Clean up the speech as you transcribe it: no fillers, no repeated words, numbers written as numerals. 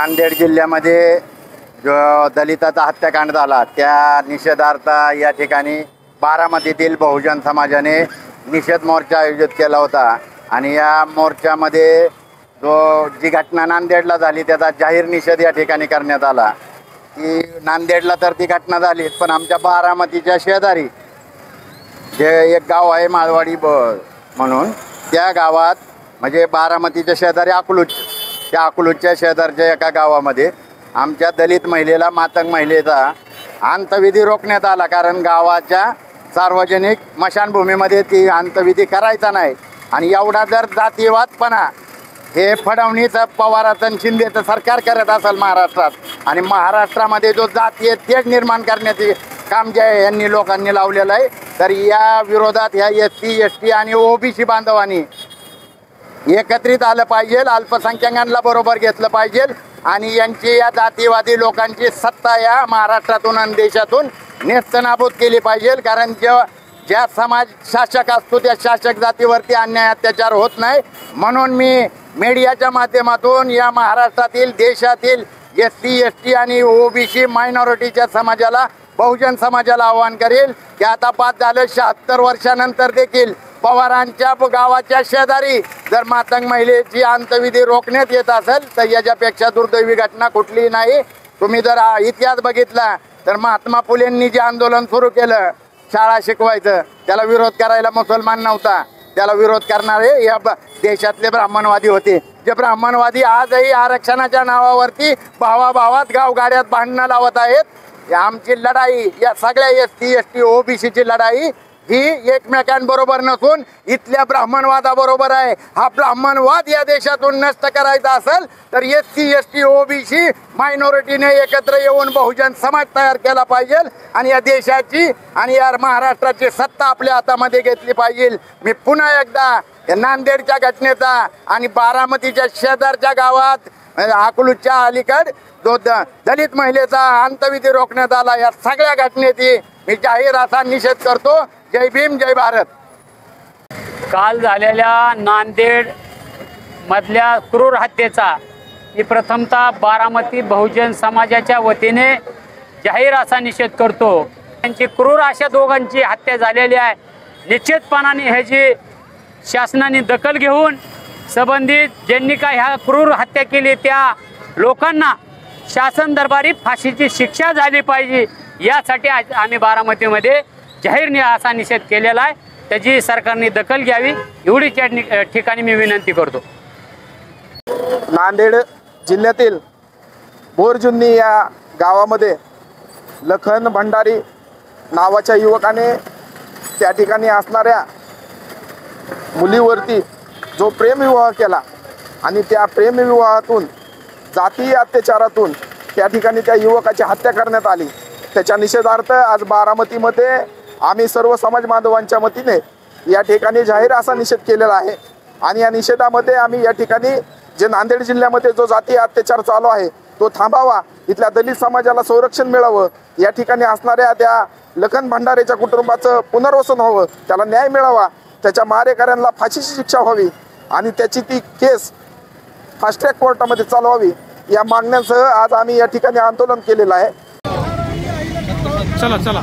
नांदेड जिल्ह्यामध्ये जो दलिताचा हत्याकांड झाला त्या निषेधार्थ या ठिकाणी बारामतीतील बहुजन समाजाने निषेध मोर्चा आयोजित केला होता आणि या मोर्चामध्ये जी घटना नांदेडला झाली त्याचा जाहीर निषेध या ठिकाणी करण्यात आला की नांदेडला तर ती घटना झालीच, पण आमच्या बारामतीच्या शेजारी जे एक गाव आहे माळवाडी म्हणून, त्या गावात म्हणजे बारामतीच्या शेजारी अकलूज, त्या अकलूजच्या शेजारच्या एका गावामध्ये आमच्या दलित महिलेला, मातंग महिलेचा अंत्यविधी रोखण्यात आला. कारण गावाच्या सार्वजनिक स्मशानभूमीमध्ये ती अंत्यविधी करायचा नाही. आणि एवढा जर जातीवादपणा हे फडणवीस, पवाराचं, शिंदेचं सरकार करत असेल महाराष्ट्रात आणि महाराष्ट्रामध्ये जो जातीय तेढ निर्माण करण्याचे काम जे आहे यांनी लोकांनी लावलेलं आहे, तर या विरोधात ह्या SC, ST आणि OBC बांधवांनी एकत्रित आलं पाहिजे, अल्पसंख्याकांना बरोबर घेतलं पाहिजे आणि यांची या जातीवादी लोकांची सत्ता या महाराष्ट्रातून आणि देशातून नेस्तनाबूत केली पाहिजे. कारण ज्या समाज शासक असतो त्या शासक जातीवरती अन्याय अत्याचार होत नाही. म्हणून मी मीडियाच्या माध्यमातून या महाराष्ट्रातील, देशातील SC, ST आणि OBC मायनॉरिटीच्या समाजाला, बहुजन समाजाला आवाहन करेल की आता पास झालं 76 वर्षानंतर देखील पवारांच्या गावाच्या शेजारी जर मातंग महिलेची अंत्यविधी रोखण्यात येत असेल तर याच्यापेक्षा दुर्दैवी घटना कुठलीही नाही. तुम्ही जर इतिहास बघितला तर महात्मा फुलेंनी जे आंदोलन सुरू केलं शाळा शिकवायचं, त्याला विरोध करायला मुसलमान नव्हता, त्याला विरोध करणारे या देशातले ब्राह्मणवादी होते. जे ब्राह्मणवादी आजही आरक्षणाच्या नावावरती भावाभावात गावगाड्यात भांडणं लावत आहेत. आमची लढाई, या सगळ्या SC, ST, OBCची लढाई ही एकमेकांबरोबर नसून इथल्या ब्राह्मणवादाबरोबर आहे. हा ब्राह्मणवाद या देशातून नष्ट करायचा असेल तर SC, ST, OBC मायनॉरिटीने एकत्र येऊन बहुजन समाज तयार केला पाहिजे आणि या देशाची आणि या महाराष्ट्राची सत्ता आपल्या हातामध्ये घेतली पाहिजे. मी पुन्हा एकदा नांदेडच्या घटनेचा आणि बारामतीच्या शेजारच्या गावात अकलूजच्या अलीकड जो दलित महिलेचा अंत्यविधी रोखण्यात आला, या सगळ्या घटनेची मी जाहीर असा निषेध करतो. जय भीम, जय भारत. काल झालेल्या नांदेड मधल्या क्रूर हत्येचा मी प्रथमतः बारामती बहुजन समाजाच्या वतीने जाहीर असा निषेध करतो. त्यांची क्रूर अशा दोघांची हत्या झालेली आहे. निश्चितपणाने ह्याची शासनाने दखल घेऊन संबंधित ज्यांनी काय ह्या क्रूर हत्या केली त्या लोकांना शासन दरबारी फाशीची शिक्षा झाली पाहिजे. यासाठी आम्ही बारामतीमध्ये जाहीर असा निषेध केलेला आहे. त्याची सरकारने दखल घ्यावी एवढी त्या ठिकाणी मी विनंती करतो. नांदेड जिल्ह्यातील बोरजुन्नी या गावामध्ये लखन भंडारी नावाच्या युवकाने त्या ठिकाणी असणाऱ्या मुलीवरती जो प्रेमविवाह केला आणि त्या प्रेमविवाहातून, जातीय अत्याचारातून त्या ठिकाणी त्या युवकाची हत्या करण्यात आली. त्याच्या निषेधार्थ आज बारामतीमध्ये आम्ही सर्व समाज बांधवांच्या वतीने या ठिकाणी जाहीर असा निषेध केलेला आहे. आणि या निषेधामध्ये आम्ही या ठिकाणी जे नांदेड जिल्ह्यामध्ये जो जातीय अत्याचार चालू आहे तो थांबावा, इथल्या दलित समाजाला संरक्षण मिळावं, या ठिकाणी असणाऱ्या त्या लखन भंडारेच्या कुटुंबाचं पुनर्वसन व्हावं, त्याला न्याय मिळावा, त्याच्या मारेकऱ्यांना फाशीची शिक्षा व्हावी आणि त्याची ती केस फास्ट ट्रॅक कोर्टामध्ये चालवावी, या मागण्यांसह आज आम्ही या ठिकाणी आंदोलन केलेलं आहे. चला चला